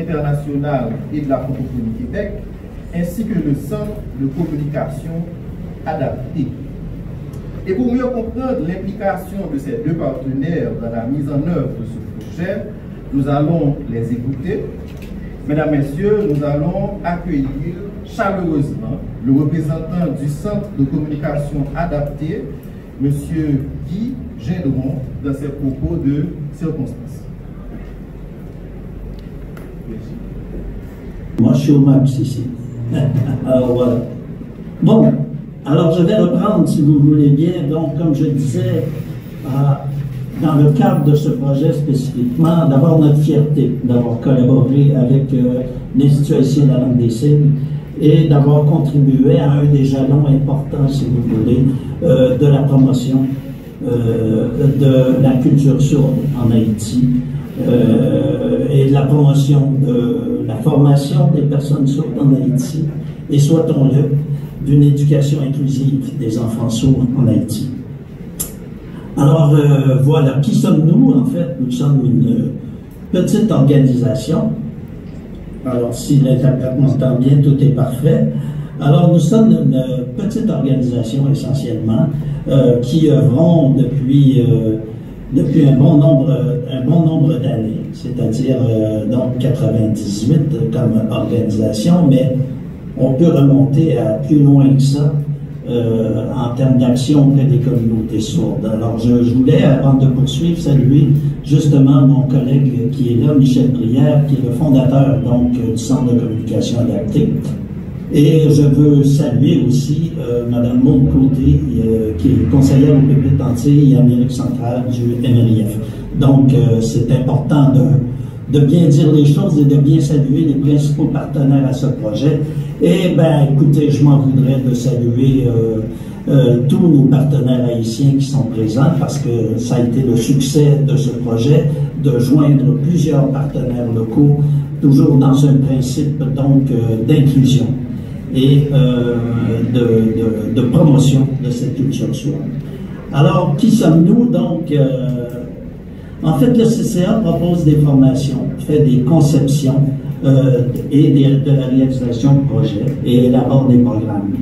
internationale et de la francophonie Québec, ainsi que le Centre de communication adapté. Et pour mieux comprendre l'implication de ces deux partenaires dans la mise en œuvre de ce projet, nous allons les écouter. Mesdames, Messieurs, nous allons accueillir chaleureusement le représentant du Centre de communication adapté, M. Guy Gendron, dans ses propos de circonstance. Moi, je suis au max ici. Alors, voilà. Bon, alors je vais reprendre, si vous voulez bien. Donc, comme je disais, dans le cadre de ce projet spécifiquement, d'abord notre fierté d'avoir collaboré avec l'Institut haïtien de la langue des signes et d'avoir contribué à un des jalons importants, si vous voulez, de la promotion de la culture sourde en Haïti et de la promotion de la formation des personnes sourdes en Haïti et, souhaitons-le, d'une éducation inclusive des enfants sourds en Haïti. Alors, voilà, qui sommes-nous? En fait, nous sommes une petite organisation. Alors, si l'interprète m'entend bien, tout est parfait. Alors, nous sommes une petite organisation essentiellement qui œuvrons depuis un bon nombre d'années, c'est-à-dire donc 98 comme organisation, mais on peut remonter à plus loin que ça en termes d'action auprès des communautés sourdes. Alors, je voulais, avant de poursuivre, saluer justement mon collègue qui est là, Michel Brière, qui est le fondateur donc du Centre de communication adapté. Et je veux saluer aussi Mme Maud Côté, qui est conseillère au Pépite Antilles et Amérique centrale du MRIF. Donc, c'est important de bien dire les choses et de bien saluer les principaux partenaires à ce projet. Et bien, écoutez, je m'en voudrais de saluer tous nos partenaires haïtiens qui sont présents parce que ça a été le succès de ce projet, de joindre plusieurs partenaires locaux, toujours dans un principe donc d'inclusion et de promotion de cette culture sourde. Alors, qui sommes-nous donc? En fait, le CCA propose des formations, fait des conceptions et de la réalisation de projets et élabore des programmes.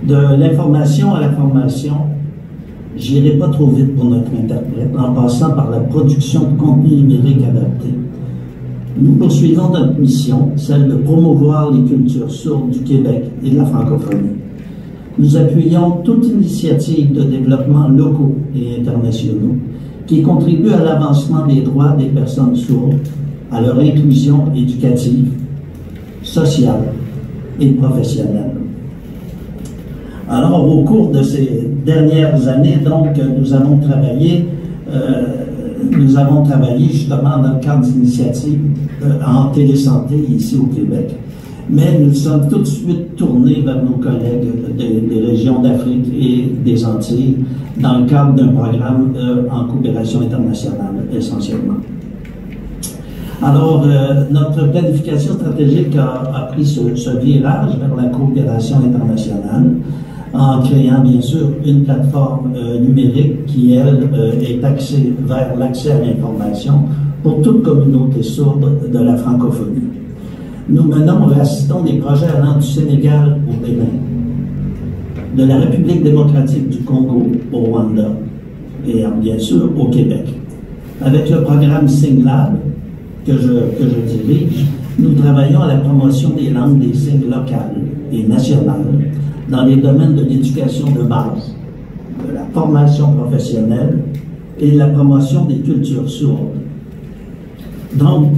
De l'information à la formation, j'irai pas trop vite pour notre interprète, en passant par la production de contenu numérique adapté. Nous poursuivons notre mission, celle de promouvoir les cultures sourdes du Québec et de la francophonie. Nous appuyons toute initiative de développement locaux et internationaux qui contribuent à l'avancement des droits des personnes sourdes, à leur inclusion éducative, sociale et professionnelle. Alors, au cours de ces dernières années, donc, nous avons travaillé justement dans le cadre d'initiatives en télésanté ici au Québec. Mais nous sommes tout de suite tournés vers nos collègues des régions d'Afrique et des Antilles dans le cadre d'un programme en coopération internationale, essentiellement. Alors, notre planification stratégique a pris ce virage vers la coopération internationale en créant, bien sûr, une plateforme numérique qui, elle, est axée vers l'accès à l'information pour toute communauté sourde de la francophonie. Nous menons ou assistons des projets allant du Sénégal au Bénin, de la République démocratique du Congo au Rwanda et bien sûr au Québec. Avec le programme SIGNLab que je dirige, nous travaillons à la promotion des langues des signes locales et nationales dans les domaines de l'éducation de base, de la formation professionnelle et de la promotion des cultures sourdes. Donc,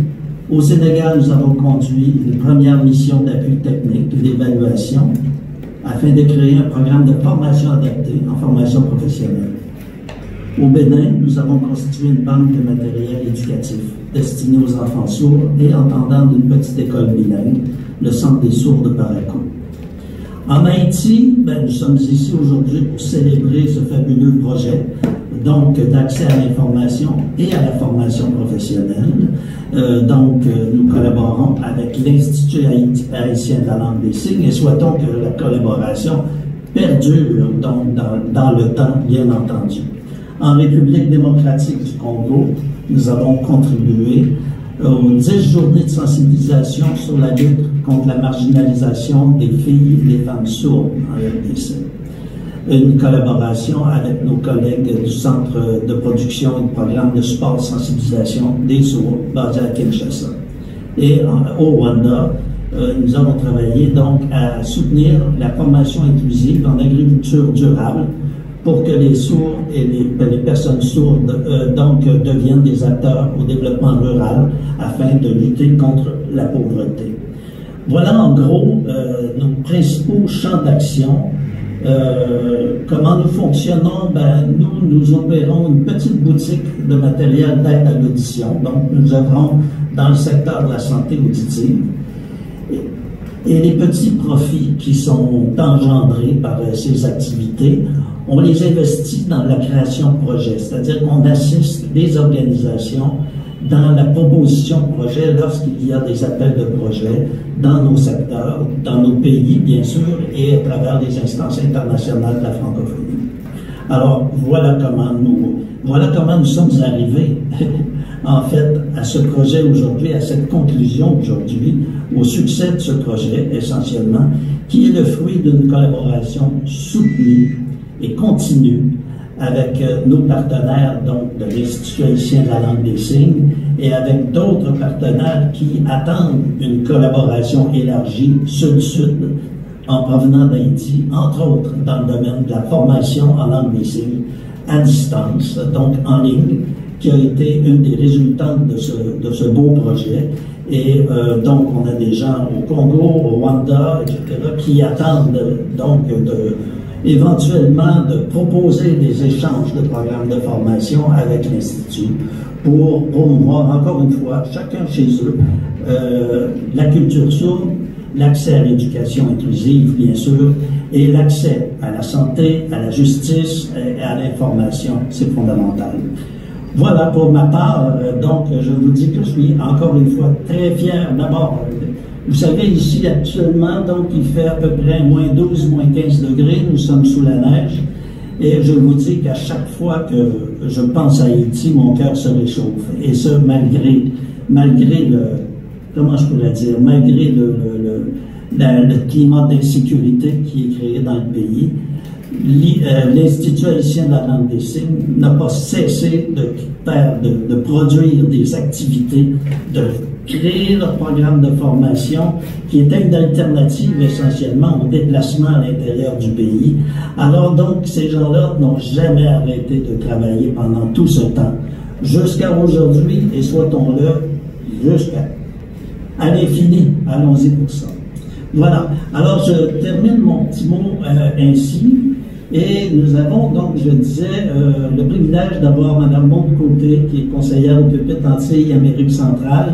au Sénégal, nous avons conduit une première mission d'appui technique et d'évaluation afin de créer un programme de formation adapté en formation professionnelle. Au Bénin, nous avons constitué une banque de matériel éducatif destiné aux enfants sourds et entendants d'une petite école bilingue, le Centre des sourds de Parakou. En Haïti, nous sommes ici aujourd'hui pour célébrer ce fabuleux projet donc d'accès à l'information et à la formation professionnelle. Nous collaborons avec l'Institut haïtien de la langue des signes et souhaitons que la collaboration perdure donc dans le temps, bien entendu. En République démocratique du Congo, nous avons contribué aux 10 journées de sensibilisation sur la lutte contre la marginalisation des filles et des femmes sourdes en RDC. Une collaboration avec nos collègues du Centre de production et de programme de support de sensibilisation des sourds basé à Kinshasa. Et au Rwanda, nous avons travaillé donc à soutenir la formation inclusive en agriculture durable pour que les sourds et les personnes sourdes donc deviennent des acteurs au développement rural afin de lutter contre la pauvreté. Voilà en gros nos principaux champs d'action. Comment nous fonctionnons? Nous opérons une petite boutique de matériel d'aide à l'audition. Donc, nous œuvrons dans le secteur de la santé auditive. Et les petits profits qui sont engendrés par ces activités, on les investit dans la création de projets. C'est-à-dire qu'on assiste les organisations dans la proposition de projets lorsqu'il y a des appels de projets dans nos secteurs, dans nos pays, bien sûr, et à travers les instances internationales de la francophonie. Alors, voilà comment nous sommes arrivés, en fait, à ce projet aujourd'hui, à cette conclusion aujourd'hui, au succès de ce projet, essentiellement, qui est le fruit d'une collaboration soutenue et continue avec nos partenaires donc de l'Institut haïtien de la langue des signes et avec d'autres partenaires qui attendent une collaboration élargie sud-sud en provenant d'Haïti, entre autres dans le domaine de la formation en langue des signes à distance, donc en ligne, qui a été une des résultantes de ce beau projet. Et donc on a des gens au Congo, au Rwanda, etc., qui attendent donc éventuellement de proposer des échanges de programmes de formation avec l'Institut pour promouvoir, encore une fois, chacun chez eux, la culture sourde, l'accès à l'éducation inclusive, bien sûr, et l'accès à la santé, à la justice et à l'information. C'est fondamental. Voilà pour ma part. Donc, je vous dis que je suis encore une fois très fier d'abord. Vous savez, ici, actuellement, donc, il fait à peu près moins 12, moins 15 degrés. Nous sommes sous la neige. Et je vous dis qu'à chaque fois que je pense à Haïti, mon cœur se réchauffe. Et ce, malgré le, comment je pourrais dire, malgré le climat d'insécurité qui est créé dans le pays. L'Institut haïtien de la langue des signes n'a pas cessé de produire des activités, de créer leur programme de formation qui était une alternative essentiellement au déplacement à l'intérieur du pays. Alors donc, ces gens-là n'ont jamais arrêté de travailler pendant tout ce temps, jusqu'à aujourd'hui, et souhaitons-le jusqu'à l'infini. Allons-y pour ça. Voilà. Alors, je termine mon petit mot ainsi. Et nous avons donc, je disais, le privilège d'avoir Mme Beaude-Côté, qui est conseillère au pupitre Antilles Amérique centrale.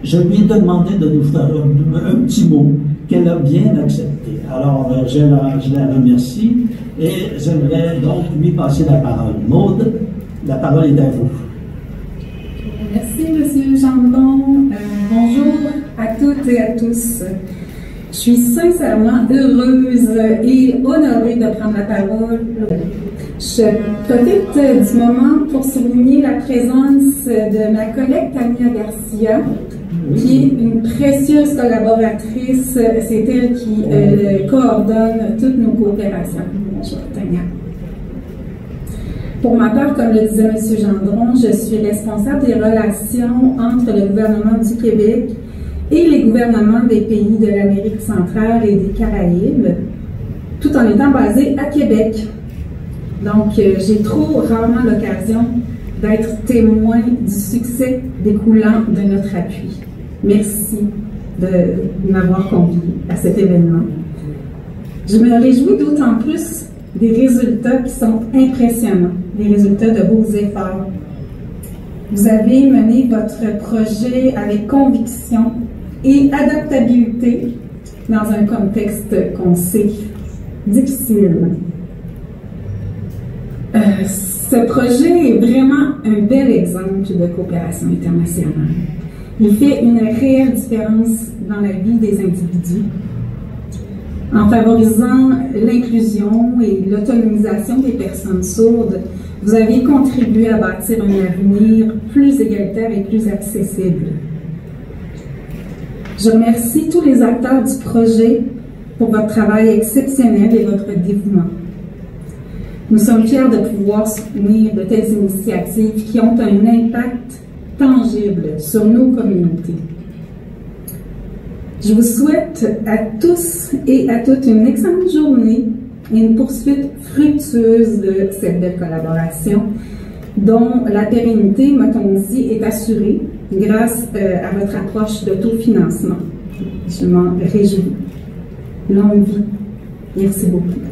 Je lui ai demandé de nous faire un petit mot qu'elle a bien accepté. Alors, je la remercie et j'aimerais donc lui passer la parole. Maude, la parole est à vous. Merci, M. Gendron. Bonjour à toutes et à tous. Je suis sincèrement heureuse et honorée de prendre la parole. Je profite du moment pour souligner la présence de ma collègue Tania Garcia, qui est une précieuse collaboratrice. C'est elle qui coordonne toutes nos coopérations. Bonjour Tania. Pour ma part, comme le disait M. Gendron, je suis responsable des relations entre le gouvernement du Québec et les gouvernements des pays de l'Amérique centrale et des Caraïbes, tout en étant basée à Québec. Donc, j'ai trop rarement l'occasion d'être témoin du succès découlant de notre appui. Merci de m'avoir convié à cet événement. Je me réjouis d'autant plus des résultats qui sont impressionnants, des résultats de vos efforts. Vous avez mené votre projet avec conviction et adaptabilité dans un contexte qu'on sait difficile. Ce projet est vraiment un bel exemple de coopération internationale. Il fait une réelle différence dans la vie des individus. En favorisant l'inclusion et l'autonomisation des personnes sourdes, vous avez contribué à bâtir un avenir plus égalitaire et plus accessible. Je remercie tous les acteurs du projet pour votre travail exceptionnel et votre dévouement. Nous sommes fiers de pouvoir soutenir de telles initiatives qui ont un impact tangible sur nos communautés. Je vous souhaite à tous et à toutes une excellente journée et une poursuite fructueuse de cette belle collaboration dont la pérennité, m'a-t-on dit, est assurée grâce à votre approche d'autofinancement. Je m'en réjouis. Longue vie. Merci beaucoup.